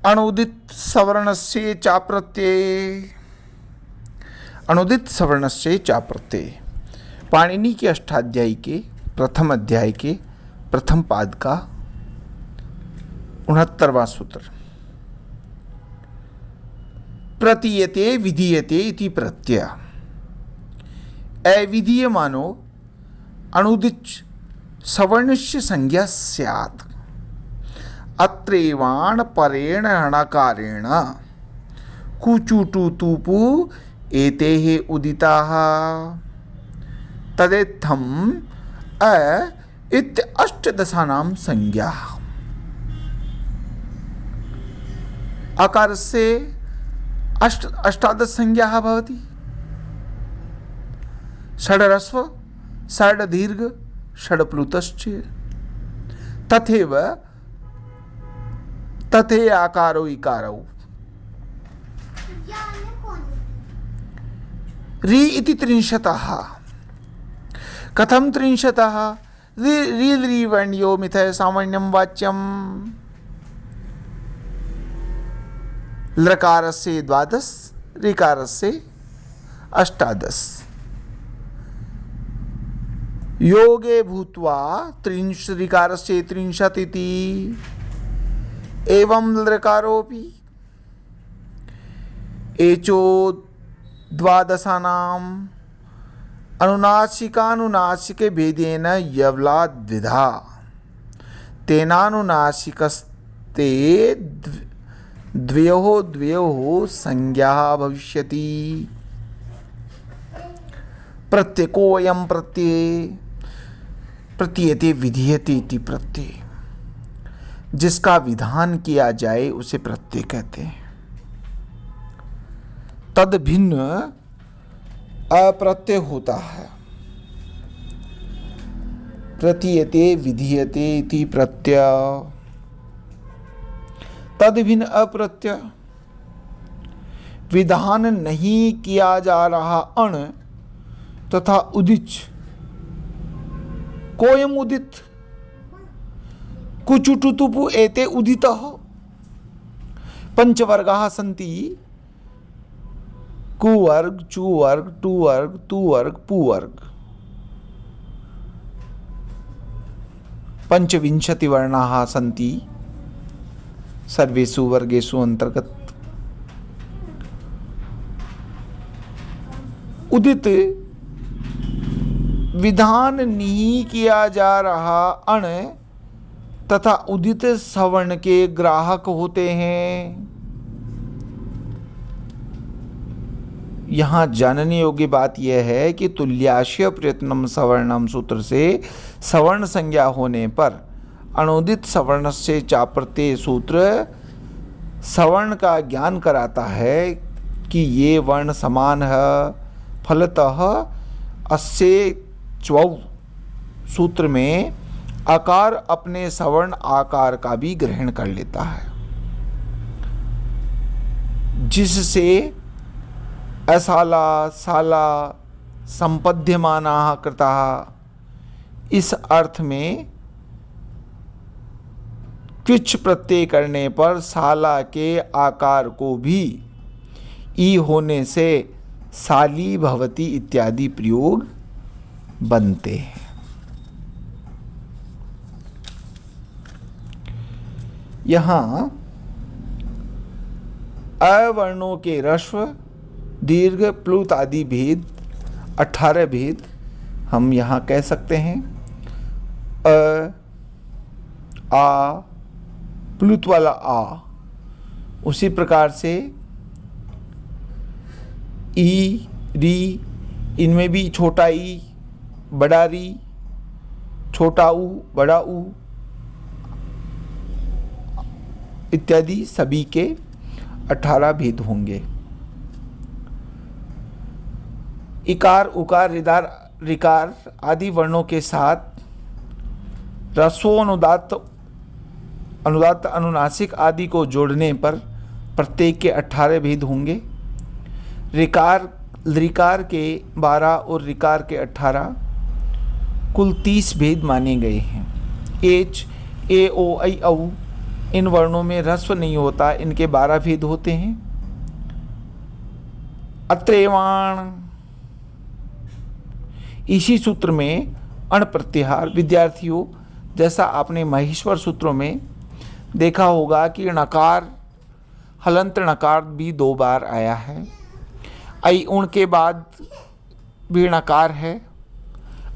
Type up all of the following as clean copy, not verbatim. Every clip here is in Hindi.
अनुदित सवर्णस्य चा प्रत्यय। अनुदित सवर्णस्य चा प्रत्यय पाणिनि के अष्टाध्यायी के प्रथम अध्याय के प्रथम पाद का 69वां सूत्र। प्रतीयते विधीयते इति प्रत्यय। अविधीयमानो अनुदित सवर्णस्य संज्ञा स्यात्। अत्रैवाण परेण णकारेण कुचुटुतुपु एतेः उदिताः तदेत्थम् अ इत्य अष्टदशानां संज्ञा। अकारस्य अष्टादश संज्ञाः भवति। षड् ह्रस्व षड् दीर्घ षड् प्लुतश्च तथैव तथे आकारो इकारो। रि इति त्रिंशतः। कथं त्रिंशतः? रि वर्ण्यो मिथः सामान्यं वाच्यम्। लकारस्य 12 ऋकारस्य 18। योगे भूत्वा ऋकारस्य 30 इति एवं लकारोऽपि एचो 12 अनुनासिकानुनासिके भेदेन यवला द्विधा तेनानुनासिकस्ते द्वयोः संज्ञाः भविष्यति। प्रत्येकोऽयं प्रतीयते विधीयते इति प्रत्यय। जिसका विधान किया जाए उसे प्रत्यय कहते हैं। तद भिन्न अप्रत्यय होता है। प्रतीयते विधीयते इति प्रत्यय। तद भिन्न अप्रत्यय। विधान नहीं किया जा रहा अण तथा उदित। कोयम उदित कुचुटुतुपु एते उदितः। पंचवर्गाः सन्ति। कुवर्ग चुवर्ग टुवर्ग तुवर्ग पुवर्ग। पंचविंशति वर्णाः सन्ति सर्वेषु वर्गेषु अंतर्गत। उदित विधान नहीं किया जा रहा अण तथा उदित सवर्ण के ग्राहक होते हैं। यहाँ जानने योग्य बात यह है कि तुल्याश्य प्रयत्नम सवर्णम सूत्र से सवर्ण संज्ञा होने पर अनुदित सवर्ण से चाप्रत्यय सूत्र सवर्ण का ज्ञान कराता है कि ये वर्ण समान है। फलतः अस्य च्वौ सूत्र में आकार अपने सवर्ण आकार का भी ग्रहण कर लेता है, जिससे असाला साला संपद्यमानाः कृताः इस अर्थ में क्विच प्रत्यय करने पर साला के आकार को भी ई होने से साली भवति इत्यादि प्रयोग बनते हैं। यहाँ अवर्णों के ह्रस्व दीर्घ प्लुत आदि भेद 18 भेद हम यहाँ कह सकते हैं। अ आ प्लुत वाला आ, उसी प्रकार से ई री, इनमें भी छोटा ई बड़ा री, छोटा ऊ बड़ा ऊ इत्यादि सभी के 18 भेद होंगे। इकार उकार ऋकार आदि वर्णों के साथ ह्रस्वोनुदात्त अनुदात्त अनुनासिक आदि को जोड़ने पर प्रत्येक के 18 भेद होंगे। ऋकार के 12 और ऋकार के 18 कुल 30 भेद माने गए हैं। एच ए ओ ऐ औ इन वर्णों में ह्रस्व नहीं होता, इनके 12 भेद होते हैं। अत्रेवाण, इसी सूत्र में अण प्रत्याहार, विद्यार्थियों जैसा आपने महेश्वर सूत्रों में देखा होगा कि णकार हलंत णकार भी 2 बार आया है। ऐ उण के बाद भी णकार है।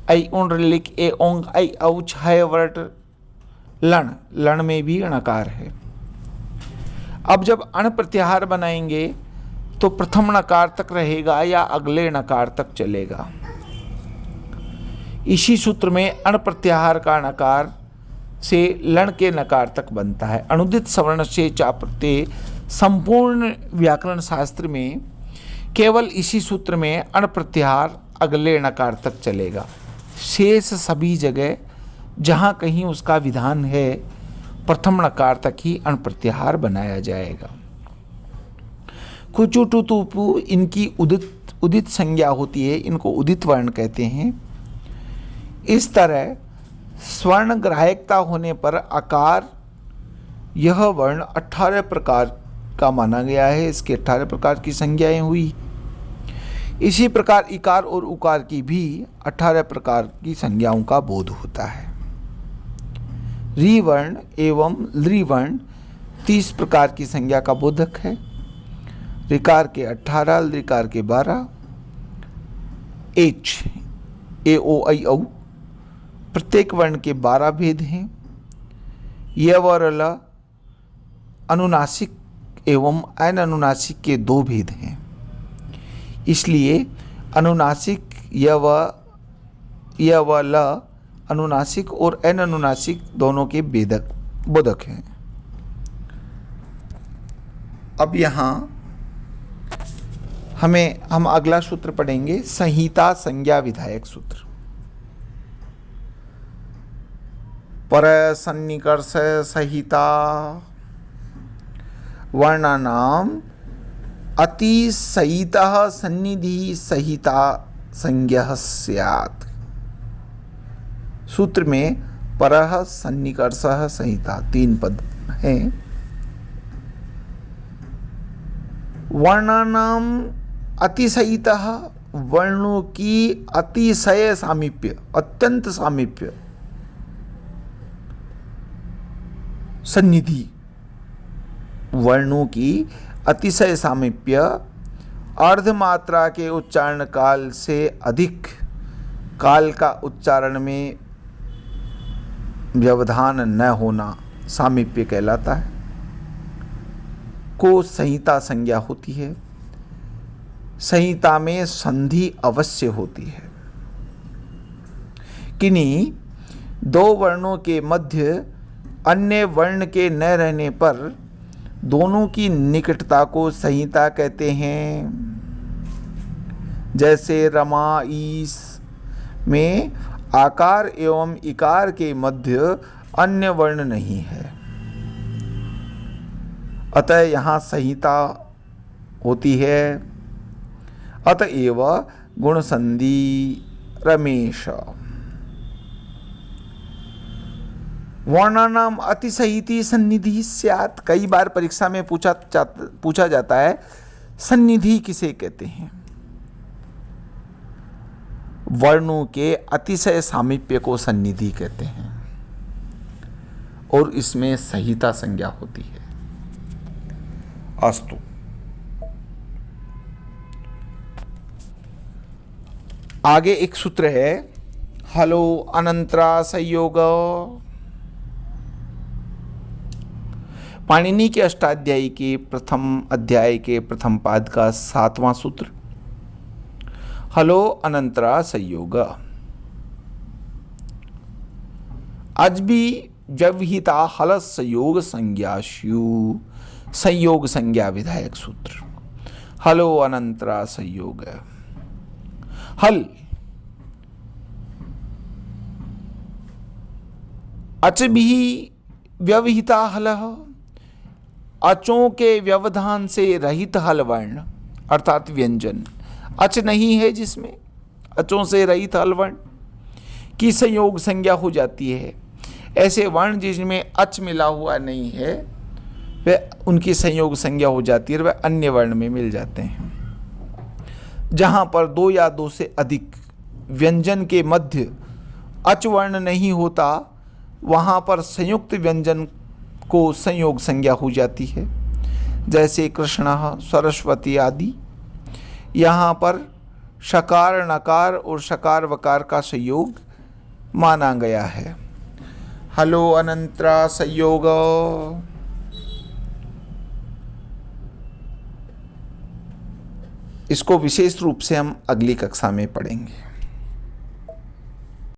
ऐ उण लिख ए ओंग ऐ औ छय वर्ट लण, लण में भी णकार है। अब जब अण प्रत्याहार बनाएंगे तो प्रथम णकार तक रहेगा या अगले णकार तक चलेगा। इसी सूत्र में अण प्रत्याहार का णकार से लण के नकार तक बनता है। अनुदित सवर्ण से चा प्रत्यय संपूर्ण व्याकरण शास्त्र में केवल इसी सूत्र में अण प्रत्याहार अगले णकार तक चलेगा। शेष सभी जगह जहाँ कहीं उसका विधान है प्रथम णकार तक ही अण प्रत्याहार बनाया जाएगा। कुचु टु तुपु इनकी उदित संज्ञा होती है, इनको उदित वर्ण कहते हैं। इस तरह स्वर्ण ग्राह्यकता होने पर आकार यह वर्ण 18 प्रकार का माना गया है। इसके 18 प्रकार की संज्ञाएं हुई। इसी प्रकार इकार और उकार की भी 18 प्रकार की संज्ञाओं का बोध होता है। री वर्ण एवं लृ वर्ण 30 प्रकार की संज्ञा का बोधक है। ऋकार के 18, लृकार के 12। एच ए ओ ऐ औ प्रत्येक वर्ण के 12 भेद हैं। य व र ल अनुनासिक एवं अननुनासिक के 2 भेद हैं। इसलिए अनुनासिक य व ल अनुनासिक और अननुनासिक दोनों के बोधक हैं। अब यहाँ हम अगला सूत्र पढ़ेंगे, संहिता संज्ञा विधायक सूत्र। पर सन्निकर्ष संहिता वर्णानाम अतिसहितः सन्निधि संहिता संज्ञः स्यात्। सूत्र में परः सन्निकर्षः संहिता 3 पद हैं। वर्णानाम अतिसहितः वर्णों की अतिशय सामीप्य, अत्यंत सामीप्य, सन्निधि वर्णों की अतिशय सामीप्य, अर्धमात्रा के उच्चारण काल से अधिक काल का उच्चारण में व्यवधान न होना सामीप्य कहलाता है, को संहिता संज्ञा होती है। संहिता में संधि अवश्य होती है। किन्हीं 2 वर्णों के मध्य अन्य वर्ण के न रहने पर दोनों की निकटता को संहिता कहते हैं। जैसे रमा ईस में आकार एवं इकार के मध्य अन्य वर्ण नहीं है, अतः यहाँ संहिता होती है। अतएव गुण संधि रमेश। वर्णानाम अतिसहिति सन्निधि स्यात्। कई बार परीक्षा में पूछा जाता है सन्निधि किसे कहते हैं। वर्णों के अतिशय सामीप्य को सन्निधि कहते हैं और इसमें संहिता संज्ञा होती है। अस्तु, आगे एक सूत्र है हलो अनंतरा संयोग। पाणिनि के अष्टाध्यायी के प्रथम अध्याय के प्रथम पाद का 7वां सूत्र, हलो अनंतरा संयोग। आज भी व्यवहिता हल संयोग संज्ञाशु, संयोग संज्ञा विधायक सूत्र। हलो अनंतरा संयोग। हल अच भी व्यवहिता हल, अचों के व्यवधान से रहित हल वर्ण अर्थात व्यंजन, अच नहीं है जिसमें, अचों से रहित हल वर्ण की संयोग संज्ञा हो जाती है। ऐसे वर्ण जिनमें अच मिला हुआ नहीं है वे उनकी संयोग संज्ञा हो जाती है, वे अन्य वर्ण में मिल जाते हैं। जहाँ पर दो या दो से अधिक व्यंजन के मध्य अच वर्ण नहीं होता वहाँ पर संयुक्त व्यंजन को संयोग संज्ञा हो जाती है। जैसे कृष्णः, सरस्वती आदि। यहाँ पर शकार नकार और शकार वकार का संयोग माना गया है। हलो अनंतरा संयोग। इसको विशेष रूप से हम अगली कक्षा में पढ़ेंगे।